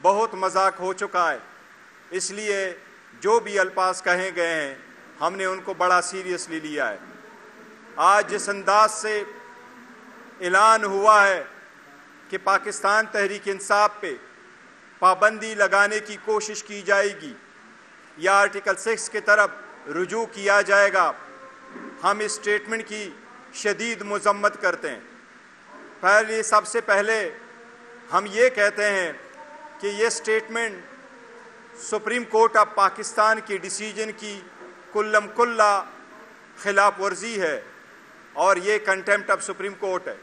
بہت مذاق ہو چکا ہے، اس لیے جو بھی الفاظ کہے گئے ہیں ہم نے ان کو بڑا سیریسلی لیا ہے۔ آج جس انداز سے اعلان ہوا ہے کہ پاکستان تحریک انصاف پہ پابندی لگانے کی کوشش کی جائے گی یا آرٹیکل 6 کی طرف رجوع کیا جائے گا، ہم اس اسٹیٹمنٹ کی شدید مذمت کرتے ہیں۔ سب سے پہلے ہم یہ کہتے ہیں کہ یہ statement supreme court of Pakistan کی ڈیسیجن کی کلم کلا خلاف ورزی ہے اور یہ کنٹیمپٹ آف سپریم کورٹ ہے۔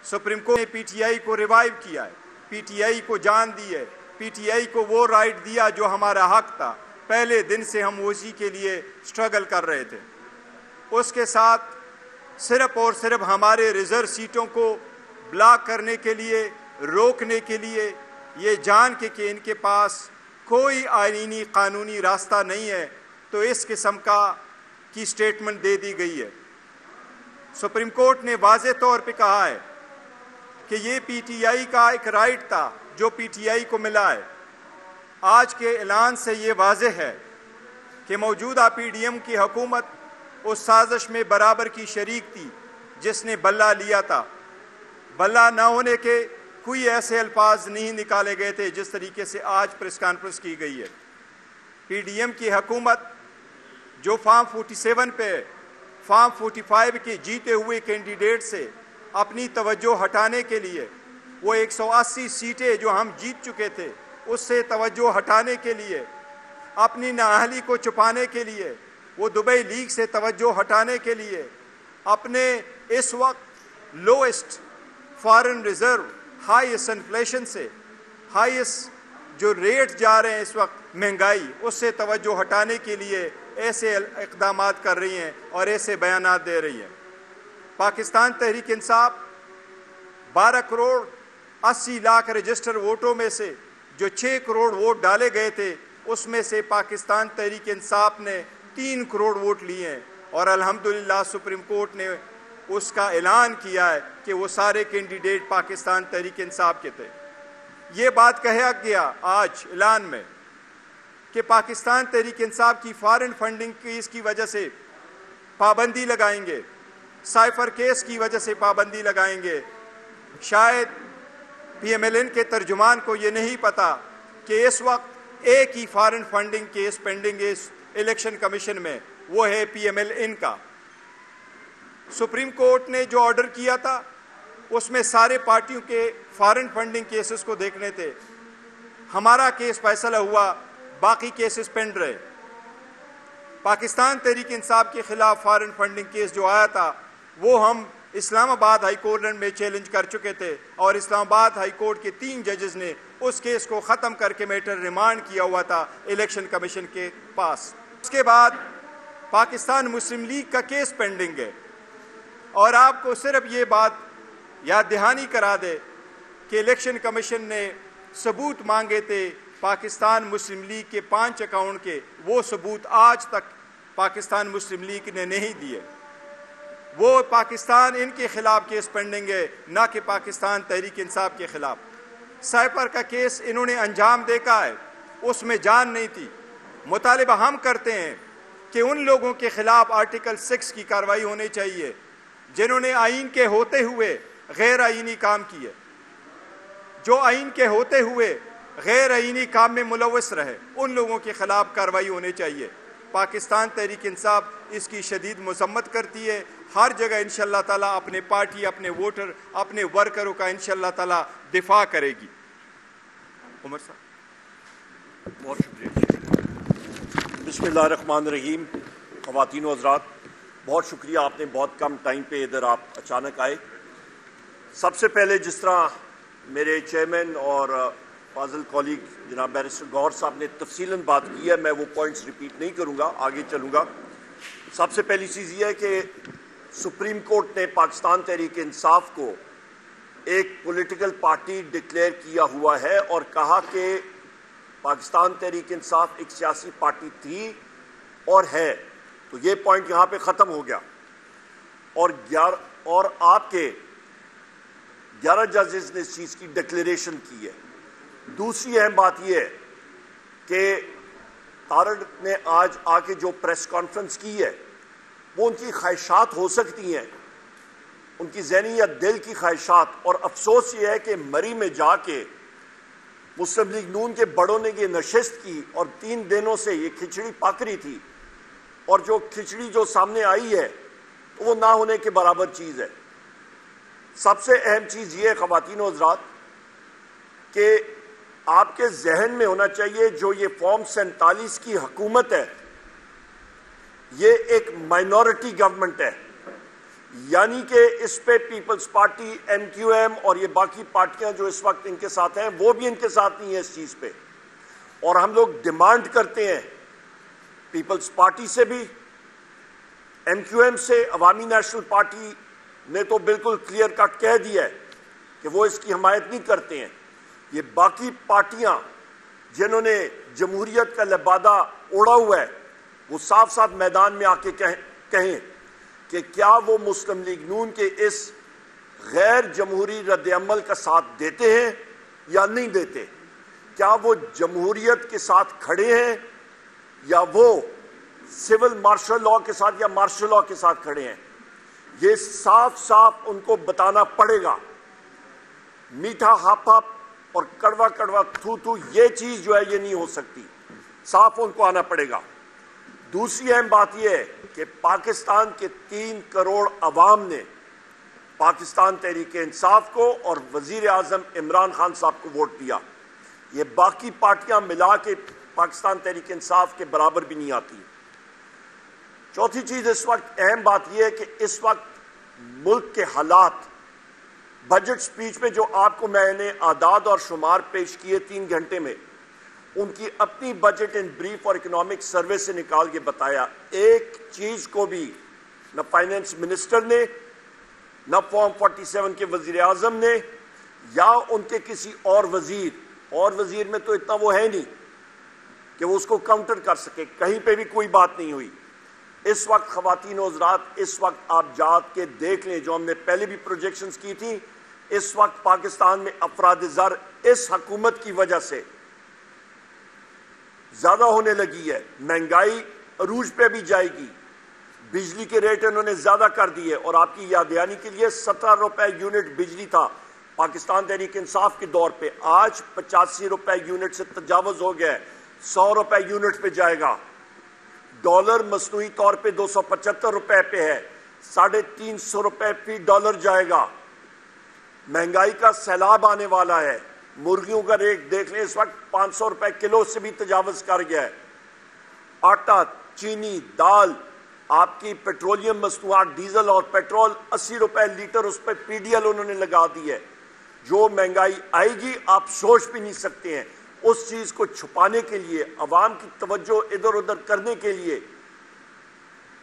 سپریم کورٹ نے پی ٹی آئی کو ریوائیو کیا ہے، پی ٹی آئی کو جان دی ہے، پی ٹی آئی کو وہ رائٹ دیا جو ہمارا حق تھا۔ پہلے دن سے ہم اسی کے لیے سٹرگل کر رہے تھے۔ اس کے ساتھ صرف اور صرف ہمارے ریزرو سیٹوں کو بلاک کرنے کے لیے، روکنے کے لیے، یہ جان کے کہ ان کے پاس کوئی آئینی قانونی راستہ نہیں ہے، تو اس قسم کی سٹیٹمنٹ دے دی گئی ہے۔ سپریم کورٹ نے واضح طور پہ کہا ہے کہ یہ پی ٹی آئی کا ایک رائٹ تھا جو پی ٹی آئی کو ملا ہے۔ آج کے اعلان سے یہ واضح ہے کہ موجودہ پی ڈی ایم کی حکومت اس سازش میں برابر کی شریک تھی جس نے بلہ لیا تھا۔ بلہ نہ ہونے کے کوئی ایسے الفاظ نہیں نکالے گئے تھے جس طریقے سے آج پریس کانفرنس کی گئی ہے۔ پی ڈی ایم کی حکومت جو فارم 47 پہ فارم 45 کے جیتے ہوئے کینڈیڈیٹ سے اپنی توجہ ہٹانے کے لیے، وہ 180 سیٹیں جو ہم جیت چکے تھے اس سے توجہ ہٹانے کے لیے، اپنی نااہلی کو چھپانے کے لیے، وہ دبئی لیگ سے توجہ ہٹانے کے لیے، اپنے اس وقت lowest foreign reserve, highest inflation سے، ہائیسٹ جو ریٹ جا رہے ہیں اس وقت مہنگائی، اس سے توجہ ہٹانے کے لیے ایسے اقدامات کر رہی ہیں اور ایسے بیانات دے رہی ہیں۔ پاکستان تحریک انصاف 12 کروڑ 80 لاکھ رجسٹر ووٹوں میں سے جو 6 کروڑ ووٹ ڈالے گئے تھے، اس میں سے پاکستان تحریک انصاف نے 3 کروڑ ووٹ لیے ہیں، اور الحمدللہ سپریم کورٹ نے اس کا اعلان کیا ہے کہ وہ سارے کینڈیڈیٹ پاکستان تحریک انصاف کے تھے۔ یہ بات کہا گیا آج اعلان میں کہ پاکستان تحریک انصاف کی فارن فنڈنگ کیس کی وجہ سے پابندی لگائیں گے، سائفر کیس کی وجہ سے پابندی لگائیں گے۔ شاید پی ایم ایل این کے ترجمان کو یہ نہیں پتا کہ اس وقت ایک ہی فارن فنڈنگ کیس پینڈنگ ہے الیکشن کمیشن میں، وہ ہے پی ایم ایل این کا۔ سپریم کورٹ نے جو آرڈر کیا تھا اس میں سارے پارٹیوں کے فارن فنڈنگ کیسز کو دیکھنے تھے۔ ہمارا کیس فیصلہ ہوا، باقی کیسز پینڈ رہے۔ پاکستان تحریک انصاف کے خلاف فارن فنڈنگ کیس جو آیا تھا وہ ہم اسلام آباد ہائی کورٹ میں چیلنج کر چکے تھے، اور اسلام آباد ہائی کورٹ کے 3 ججز نے اس کیس کو ختم کر کے میٹر ریمانڈ کیا ہوا تھا الیکشن کمیشن کے پاس۔ اس کے بعد پاکستان مسلم لیگ کا کیس پینڈنگ ہے، اور آپ کو صرف یہ بات یاد دہانی کرا دے کہ الیکشن کمیشن نے ثبوت مانگے تھے پاکستان مسلم لیگ کے 5 اکاؤنٹ کے، وہ ثبوت آج تک پاکستان مسلم لیگ نے نہیں دیے۔ وہ پاکستان ان کے خلاف کیس پینڈنگ ہے، نہ کہ پاکستان تحریک انصاف کے خلاف۔ سائپر کا کیس انہوں نے انجام دیکھا ہے، اس میں جان نہیں تھی۔ مطالبہ ہم کرتے ہیں کہ ان لوگوں کے خلاف آرٹیکل 6 کی کارروائی ہونی چاہیے جنہوں نے آئین کے ہوتے ہوئے غیر آئینی کام کیے، جو آئین کے ہوتے ہوئے غیر آئینی کام میں ملوث رہے، ان لوگوں کے خلاف کارروائی ہونی چاہیے۔ پاکستان تحریک انصاف اس کی شدید مذمت کرتی ہے۔ ہر جگہ انشاءاللہ تعالیٰ اپنے پارٹی، اپنے ووٹر، اپنے ورکروں کا انشاءاللہ تعالیٰ دفاع کرے گی۔ عمر صاحب بہت شکریہ۔ بسم اللہ الرحمن الرحیم۔ خواتین و حضرات، بہت شکریہ، آپ نے بہت کم ٹائم پہ ادھر آپ اچانک آئے۔ سب سے پہلے جس طرح میرے چیئرمین اور فاضل کولیگ جناب بیرسٹر گوہر صاحب نے تفصیلاً بات کی ہے، میں وہ پوائنٹس ریپیٹ نہیں کروں گا، آگے چلوں گا۔ سب سے پہلی چیز یہ ہے کہ سپریم کورٹ نے پاکستان تحریک انصاف کو ایک پولیٹیکل پارٹی ڈکلیئر کیا ہوا ہے اور کہا کہ پاکستان تحریک انصاف ایک سیاسی پارٹی تھی اور ہے، تو یہ پوائنٹ یہاں پہ ختم ہو گیا۔ اور آپ کے 11 ججز نے اس چیز کی ڈکلیریشن کی ہے۔ دوسری اہم بات یہ ہے کہ تارڑ نے آج آ کے جو پریس کانفرنس کی ہے وہ ان کی خواہشات ہو سکتی ہیں، ان کی ذہنی یا دل کی خواہشات، اور افسوس یہ ہے کہ مری میں جا کے مسلم لیگ نون کے بڑوں نے یہ نشست کی اور 3 دنوں سے یہ کھچڑی پک رہی تھی، اور جو کھچڑی جو سامنے آئی ہے وہ نہ ہونے کے برابر چیز ہے۔ سب سے اہم چیز یہ ہے خواتین و حضرات کہ آپ کے ذہن میں ہونا چاہیے جو یہ فارم 47 کی حکومت ہے یہ ایک مائنورٹی گورنمنٹ ہے، یعنی کہ اس پہ Peoples Party, M Q M اور یہ باقی پارٹیاں جو اس وقت ان کے ساتھ ہیں وہ بھی ان کے ساتھ نہیں ہیں اس چیز پہ، اور ہم لوگ ڈیمانڈ کرتے ہیں پیپلز پارٹی سے بھی، ایم کیو ایم سے۔ عوامی نیشنل پارٹی نے تو بالکل کلیئر کٹ کہہ دیا ہے کہ وہ اس کی حمایت نہیں کرتے ہیں۔ یہ باقی پارٹیاں جنہوں نے جمہوریت کا لبادہ اوڑا ہوا ہے وہ صاف صاف میدان میں آ کے کہیں کہ کیا وہ مسلم لیگ نون کے اس غیر جمہوری رد عمل کا ساتھ دیتے ہیں یا نہیں دیتے، کیا وہ جمہوریت کے ساتھ کھڑے ہیں یا وہ سول مارشل لا کے ساتھ یا مارشل لا کے ساتھ کھڑے ہیں۔ یہ صاف صاف ان کو بتانا پڑے گا۔ میٹھا ہاپ ہاپ اور کڑوا کڑوا تھو تھو یہ چیز جو ہے یہ نہیں ہو سکتی، صاف ان کو آنا پڑے گا۔ دوسری اہم بات یہ ہے کہ پاکستان کے 3 کروڑ عوام نے پاکستان تحریک انصاف کو اور وزیر اعظم عمران خان صاحب کو ووٹ دیا، یہ باقی پارٹیاں ملا کے پاکستان تحریک انصاف کے برابر بھی نہیں آتی۔ چوتھی چیز اس وقت اہم بات یہ ہے کہ اس وقت ملک کے حالات، بجٹ سپیچ میں جو آپ کو میں نے اعداد اور شمار پیش کیے 3 گھنٹے میں، ان کی اپنی بجٹ ان بریف اور اکنامک سروے سے نکال کے بتایا، ایک چیز کو بھی نہ فائنانس منسٹر نے، نہ فارم 47 کے وزیر اعظم نے یا ان کے کسی اور وزیر میں تو اتنا وہ ہے نہیں کہ وہ اس کو کاؤنٹر کر سکے، کہیں پہ بھی کوئی بات نہیں ہوئی۔ اس وقت خواتین و حضرات، اس وقت آپ جات کے دیکھ لیں جو ہم نے پہلے بھی پروجیکشنز کی تھی، اس وقت پاکستان میں افراد زر اس حکومت کی وجہ سے زیادہ ہونے لگی ہے، مہنگائی عروج پہ بھی جائے گی، بجلی کے ریٹ انہوں نے زیادہ کر دیے، اور آپ کی یاد دہانی کے لیے 17 روپے یونٹ بجلی تھا پاکستان تحریک انصاف کے دور پہ، آج 85 روپے یونٹ سے تجاوز ہو گیا ہے، 100 روپے یونٹ پہ جائے گا۔ ڈالر مصنوعی طور پہ 275 روپے پہ ہے، 350 روپے فی ڈالر جائے گا۔ مہنگائی کا سیلاب آنے والا ہے، مرغیوں کا ریٹ دیکھ لیں اس وقت 500 روپے کلو سے بھی تجاوز کر گیا ہے۔ آٹا، چینی، دال، آپ کی پیٹرولیم مصنوعات، ڈیزل اور پیٹرول 80 روپے لیٹر اس پہ پی ڈی ایل انہوں نے لگا دی ہے۔ جو مہنگائی آئے گی آپ سوچ بھی نہیں سکتے ہیں۔ اس چیز کو چھپانے کے لیے، عوام کی توجہ ادھر ادھر کرنے کے لیے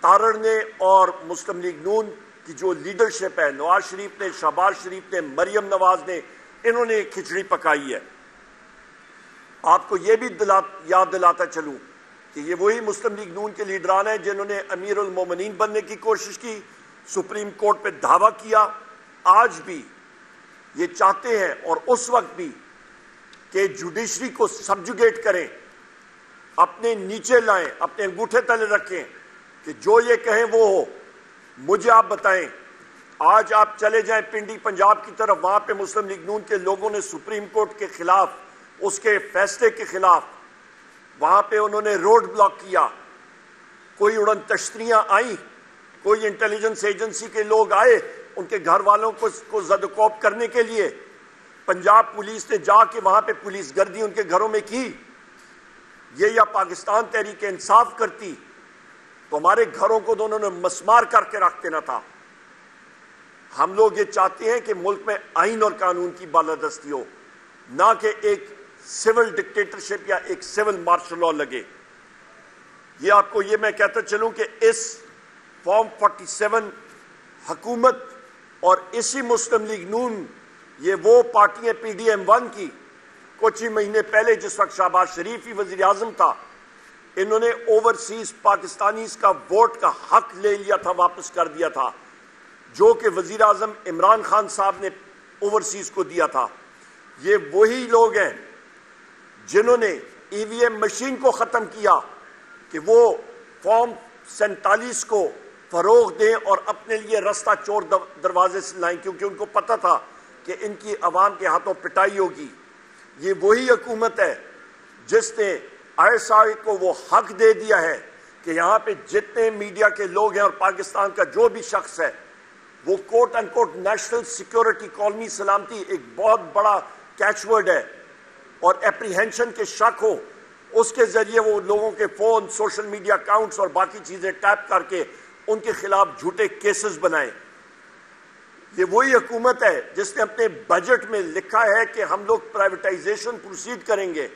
تارڑ نے اور مسلم لیگ نون کی جو لیڈرشپ ہے، نواز شریف نے، شہباز شریف نے، مریم نواز نے، انہوں نے کھچڑی پکائی ہے۔ آپ کو یہ بھی یاد دلاتا چلوں کہ یہ وہی مسلم لیگ نون کے لیڈران ہیں جنہوں نے امیر المومنین بننے کی کوشش کی، سپریم کورٹ پہ دعویٰ کیا، آج بھی یہ چاہتے ہیں اور اس وقت بھی کہ جوڈیشری کو سبجوگیٹ کریں، اپنے نیچے لائیں، اپنے انگوٹھے تلے رکھیں کہ جو یہ کہیں وہ ہو۔ مجھے آپ بتائیں، آج آپ چلے جائیں پنڈی پنجاب کی طرف، وہاں پہ مسلم لیگ نون کے لوگوں نے سپریم کورٹ کے خلاف، اس کے فیصلے کے خلاف وہاں پہ انہوں نے روڈ بلاک کیا، کوئی اڑن تشتریاں آئیں، کوئی انٹیلیجنس ایجنسی کے لوگ آئے ان کے گھر والوں کو زد و کوب کرنے کے لیے، پنجاب پولیس نے جا کے وہاں پہ پولیس گردی ان کے گھروں میں کی۔ یہ یا پاکستان تحریک انصاف کرتی تو ہمارے گھروں کو دونوں نے مسمار کر کے رکھ دینا تھا۔ ہم لوگ یہ چاہتے ہیں کہ ملک میں آئین اور قانون کی بالادستی ہو، نہ کہ ایک سول ڈکٹیٹرشپ یا ایک سول مارشل لا لگے۔ یہ آپ کو یہ میں کہتا چلوں کہ اس فارم 47 حکومت اور اسی مسلم لیگ نون، یہ وہ پارٹی ہے پی ڈی ایم 1 کی، کچھ ہی مہینے پہلے جس وقت شہباز شریف ہی وزیر اعظم تھا، انہوں نے اوورسیز پاکستانیز کا ووٹ کا حق لے لیا تھا، واپس کر دیا تھا، جو کہ وزیر اعظم عمران خان صاحب نے اوورسیز کو دیا تھا۔ یہ وہی لوگ ہیں جنہوں نے EVM مشین کو ختم کیا کہ وہ فارم 47 کو فروغ دیں اور اپنے لیے رستہ چور دروازے سے لائیں، کیونکہ ان کو پتہ تھا کہ ان کی عوام کے ہاتھوں پٹائی ہوگی۔ یہ وہی حکومت ہے جس نے ISI کو وہ حق دے دیا ہے کہ یہاں پہ جتنے میڈیا کے لوگ ہیں اور پاکستان کا جو بھی شخص ہے وہ کوٹ ان کوٹ نیشنل سیکیورٹی قومی سلامتی ایک بہت بڑا کیچ ورڈ ہے، اور اپریہنشن کے شک ہو اس کے ذریعے وہ لوگوں کے فون، سوشل میڈیا اکاؤنٹس اور باقی چیزیں ٹیپ کر کے ان کے خلاف جھوٹے کیسز بنائیں۔ یہ وہی حکومت ہے جس نے اپنے بجٹ میں لکھا ہے کہ ہم لوگ پرائیویٹائزیشن پروسیڈ کریں گے۔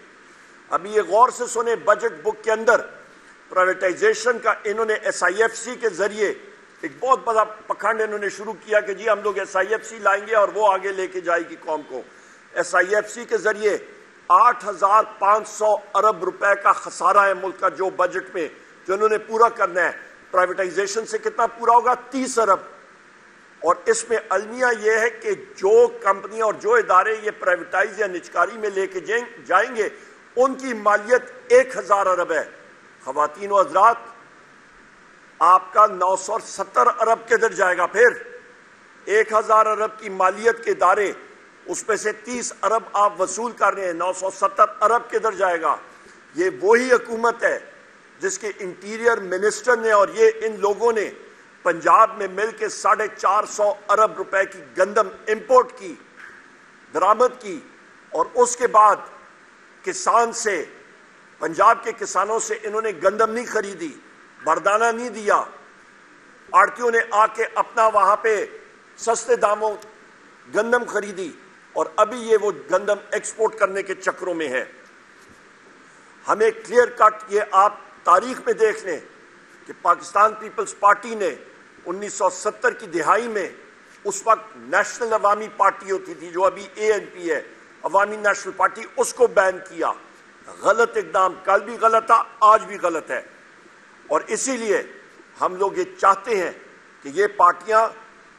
ابھی یہ غور سے سنیں، بجٹ بک کے اندر پرائیویٹائزیشن کا انہوں نے SIFC کے ذریعے ایک بہت بڑا پکھنڈ انہوں نے شروع کیا کہ جی ہم لوگ SIFC لائیں گے اور وہ آگے لے کے جائے گی قوم کو۔ SIFC کے ذریعے 8,500 ارب روپے کا خسارہ ہے ملک کا جو بجٹ میں جو انہوں نے پورا کرنا ہے۔ پرائیویٹائزیشن سے کتنا پورا ہوگا؟ 30 ارب۔ اور اس میں المیہ یہ ہے کہ جو کمپنیاں اور جو ادارے یہ پرائیویٹائز یا نجکاری میں لے کے جائیں گے ان کی مالیت 1,000 ارب ہے۔ خواتین و حضرات، آپ کا 970 ارب کدھر جائے گا؟ پھر 1,000 ارب کی مالیت کے ادارے، اس میں سے 30 ارب آپ وصول کر رہے ہیں، 970 ارب کدھر جائے گا؟ یہ وہی حکومت ہے جس کے انٹیریئر منسٹر نے اور یہ ان لوگوں نے پنجاب میں مل کے 450 ارب روپے کی گندم امپورٹ کی، درآمد کی، اور اس کے بعد کسان سے، پنجاب کے کسانوں سے انہوں نے گندم نہیں خریدی، بردانہ نہیں دیا، آڑتیوں نے آ کے اپنا وہاں پہ سستے داموں گندم خریدی، اور ابھی یہ وہ گندم ایکسپورٹ کرنے کے چکروں میں ہے۔ ہمیں کلیئر کٹ یہ آپ تاریخ میں دیکھ لیں کہ پاکستان پیپلز پارٹی نے 1970 کی دہائی میں، اس وقت نیشنل عوامی پارٹی ہوتی تھی جو ابھی ANP ہے، عوامی نیشنل پارٹی، اس کو بین کیا۔ غلط اقدام، کل بھی غلط تھا، آج بھی غلط ہے، اور اسی لیے ہم لوگ یہ چاہتے ہیں کہ یہ پارٹیاں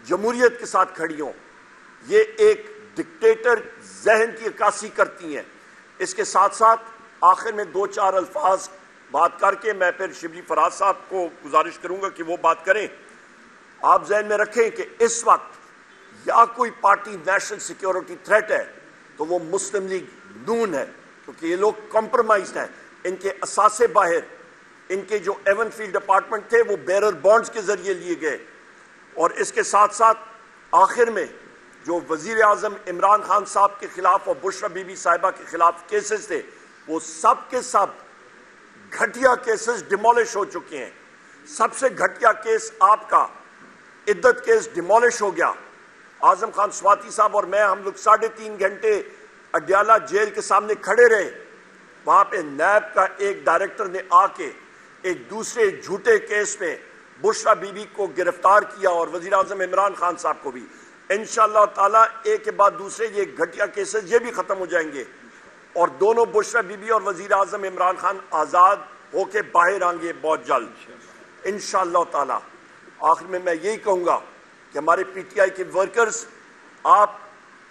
جمہوریت کے ساتھ کھڑی ہوں۔ یہ ایک ڈکٹیٹر ذہن کی عکاسی کرتی ہیں۔ اس کے ساتھ ساتھ آخر میں 2-4 الفاظ بات کر کے میں پھر شبلی فراز صاحب کو گزارش کروں گا کہ وہ بات کریں۔ آپ ذہن میں رکھیں کہ اس وقت یا کوئی پارٹی نیشنل سیکیورٹی تھریٹ ہے تو وہ مسلم لیگ نون ہے، کیونکہ یہ لوگ کمپرومائزڈ ہیں، ان کے اثاثے باہر، ان کے جو ایون فیلڈ ڈپارٹمنٹ تھے وہ بیرر بانڈز کے ذریعے لیے گئے، اور اس کے ساتھ ساتھ آخر میں جو وزیر اعظم عمران خان صاحب کے خلاف اور بشرا بی بی صاحبہ کے خلاف کیسز تھے وہ سب کے سب گھٹیا کیسز ڈیمولش ہو چکے ہیں۔ سب سے گھٹیا کیس آپ کا عدت کیس ڈیمولش ہو گیا۔ اعظم خان سواتی صاحب اور میں ہم لوگ 3.5 گھنٹے اڈیالہ جیل کے سامنے کھڑے رہے، وہاں پہ نیب کا ایک ڈائریکٹر نے آ کے ایک دوسرے جھوٹے کیس میں بشرا بی بی کو گرفتار کیا اور وزیر اعظم عمران خان صاحب کو بھی۔ انشاءاللہ تعالیٰ ایک کے بعد دوسرے یہ گھٹیا کیسز یہ بھی ختم ہو جائیں گے، اور دونوں بشرا بی بی اور وزیر اعظم عمران خان آزاد ہو کے باہر آئیں گے بہت جلد انشاءاللہ تعالیٰ۔ آخر میں یہی کہوں گا کہ ہمارے PTI کے ورکرز آپ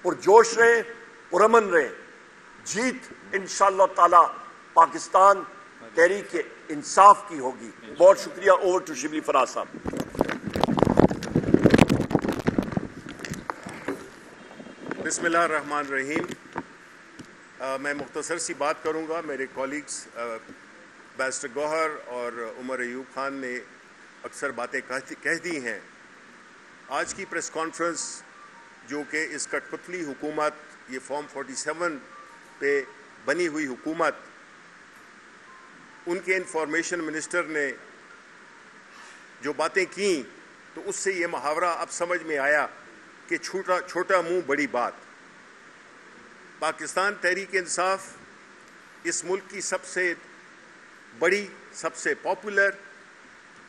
پرجوش رہیں، پرامن رہیں، جیت انشاءاللہ تعالیٰ پاکستان تحریک انصاف کی ہوگی۔ بہت شکریہ۔ اوور ٹو شبلی فراز صاحب۔ بسم اللہ الرحمن الرحیم۔ میں مختصر سی بات کروں گا۔ میرے کولیگز بیرسٹر گوہر اور عمر ایوب خان نے اکثر باتیں کہہ دی ہیں۔ آج کی پریس کانفرنس جو کہ اس کٹپتلی حکومت، یہ فارم 47 پہ بنی ہوئی حکومت، ان کے انفارمیشن منسٹر نے جو باتیں کیں تو اس سے یہ محاورہ اب سمجھ میں آیا کہ چھوٹا منہ بڑی بات۔ پاکستان تحریک انصاف اس ملک کی سب سے بڑی، سب سے پاپولر،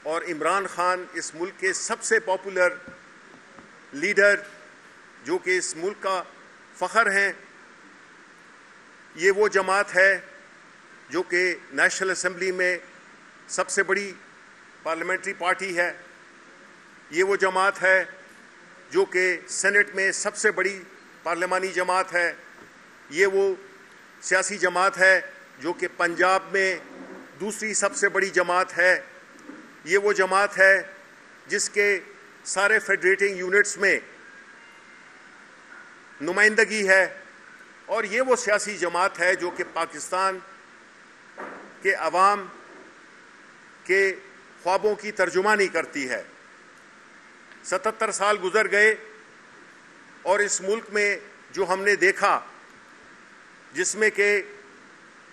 اور عمران خان اس ملک کے سب سے پاپولر لیڈر جو کہ اس ملک کا فخر ہیں۔ یہ وہ جماعت ہے جو کہ نیشنل اسمبلی میں سب سے بڑی پارلیمنٹری پارٹی ہے۔ یہ وہ جماعت ہے جو کہ سینٹ میں سب سے بڑی پارلیمانی جماعت ہے۔ یہ وہ سیاسی جماعت ہے جو کہ پنجاب میں دوسری سب سے بڑی جماعت ہے. یہ وہ جماعت ہے جس کے سارے فیڈریٹنگ یونٹس میں نمائندگی ہے, اور یہ وہ سیاسی جماعت ہے جو کہ پاکستان کے عوام کے خوابوں کی ترجمانی کرتی ہے. 77 سال گزر گئے اور اس ملک میں جو ہم نے دیکھا, جس میں کہ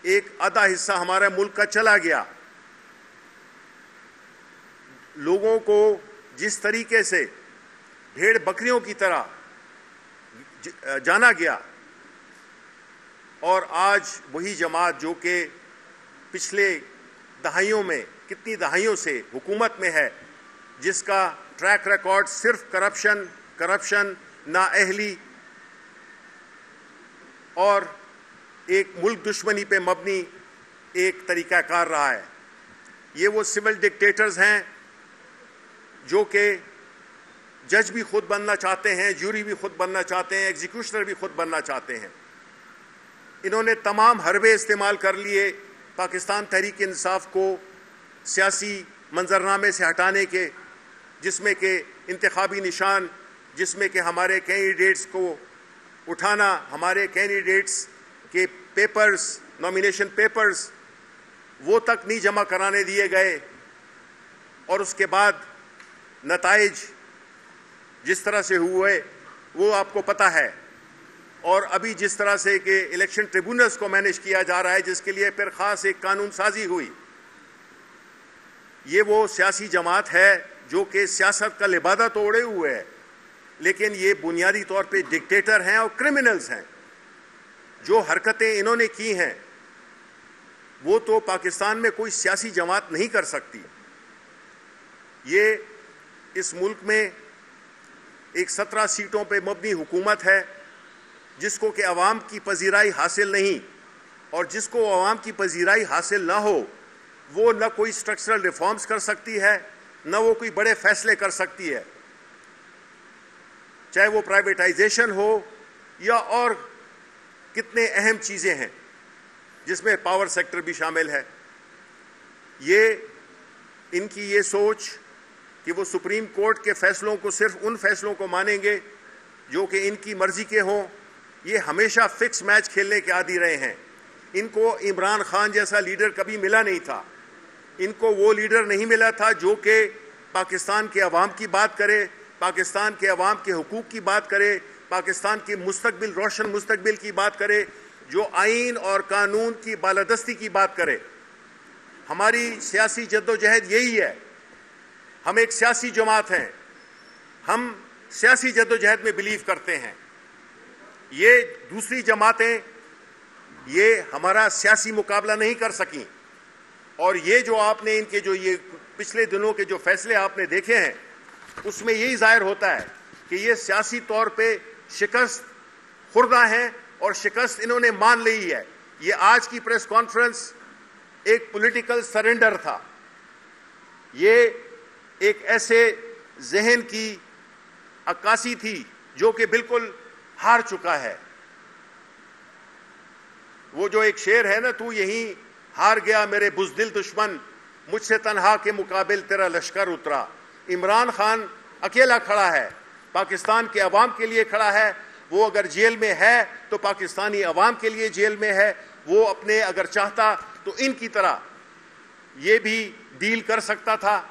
ایک آدھا حصہ ہمارا ملک کا چلا گیا, لوگوں کو جس طریقے سے بھیڑ بکریوں کی طرح جانا گیا, اور آج وہی جماعت جو کہ پچھلے دہائیوں میں کتنی دہائیوں سے حکومت میں ہے, جس کا ٹریک ریکارڈ صرف کرپشن نااہلی اور ایک ملک دشمنی پہ مبنی ایک طریقہ کار رہا ہے. یہ وہ سول ڈکٹیٹرز ہیں جو کہ جج بھی خود بننا چاہتے ہیں, جوری بھی خود بننا چاہتے ہیں, ایگزیکیوشنر بھی خود بننا چاہتے ہیں. انہوں نے تمام حربے استعمال کر لیے پاکستان تحریک انصاف کو سیاسی منظرنامے سے ہٹانے کے, جس میں کہ انتخابی نشان, جس میں کہ ہمارے کینڈیڈیٹس کو اٹھانا, ہمارے کینڈیڈیٹس کے پیپرز, نامینیشن پیپرز وہ تک نہیں جمع کرانے دیے گئے, اور اس کے بعد نتائج جس طرح سے ہوئے وہ آپ کو پتہ ہے. اور ابھی جس طرح سے کہ الیکشن ٹریبونلز کو مینیج کیا جا رہا ہے, جس کے لیے پھر خاص ایک قانون سازی ہوئی. یہ وہ سیاسی جماعت ہے جو کہ سیاست کا لبادہ تو اوڑھے ہوئے ہے, لیکن یہ بنیادی طور پہ ڈکٹیٹر ہیں اور کرمنلز ہیں. جو حرکتیں انہوں نے کی ہیں وہ تو پاکستان میں کوئی سیاسی جماعت نہیں کر سکتی. یہ اس ملک میں ایک 17 سیٹوں پہ مبنی حکومت ہے جس کو کہ عوام کی پذیرائی حاصل نہیں, اور جس کو عوام کی پذیرائی حاصل نہ ہو وہ نہ کوئی اسٹرکچرل ریفارمز کر سکتی ہے, نہ وہ کوئی بڑے فیصلے کر سکتی ہے, چاہے وہ پرائیویٹائزیشن ہو یا اور کتنے اہم چیزیں ہیں جس میں پاور سیکٹر بھی شامل ہے. یہ ان کی یہ سوچ کہ وہ سپریم کورٹ کے فیصلوں کو صرف ان فیصلوں کو مانیں گے جو کہ ان کی مرضی کے ہوں, یہ ہمیشہ فکس میچ کھیلنے کے عادی رہے ہیں. ان کو عمران خان جیسا لیڈر کبھی ملا نہیں تھا. ان کو وہ لیڈر نہیں ملا تھا جو کہ پاکستان کے عوام کی بات کرے, پاکستان کے عوام کے حقوق کی بات کرے, پاکستان کے مستقبل, روشن مستقبل کی بات کرے, جو آئین اور قانون کی بالادستی کی بات کرے. ہماری سیاسی جدوجہد یہی ہے. ہم ایک سیاسی جماعت ہیں, ہم سیاسی جدوجہد میں بلیو کرتے ہیں. یہ دوسری جماعتیں یہ ہمارا سیاسی مقابلہ نہیں کر سکیں, اور یہ جو آپ نے ان کے جو یہ پچھلے دنوں کے جو فیصلے آپ نے دیکھے ہیں اس میں یہی ظاہر ہوتا ہے کہ یہ سیاسی طور پہ شکست خوردہ ہیں اور شکست انہوں نے مان لی ہے. یہ آج کی پریس کانفرنس ایک پولیٹیکل سرنڈر تھا. یہ ایک ایسے ذہن کی عکاسی تھی جو کہ بالکل ہار چکا ہے. وہ جو ایک شعر ہے نا, تو یہیں ہار گیا میرے بزدل دشمن, مجھ سے تنہا کے مقابل تیرا لشکر اترا. عمران خان اکیلا کھڑا ہے, پاکستان کے عوام کے لیے کھڑا ہے. وہ اگر جیل میں ہے تو پاکستانی عوام کے لیے جیل میں ہے. وہ اپنے اگر چاہتا تو ان کی طرح یہ بھی ڈیل کر سکتا تھا,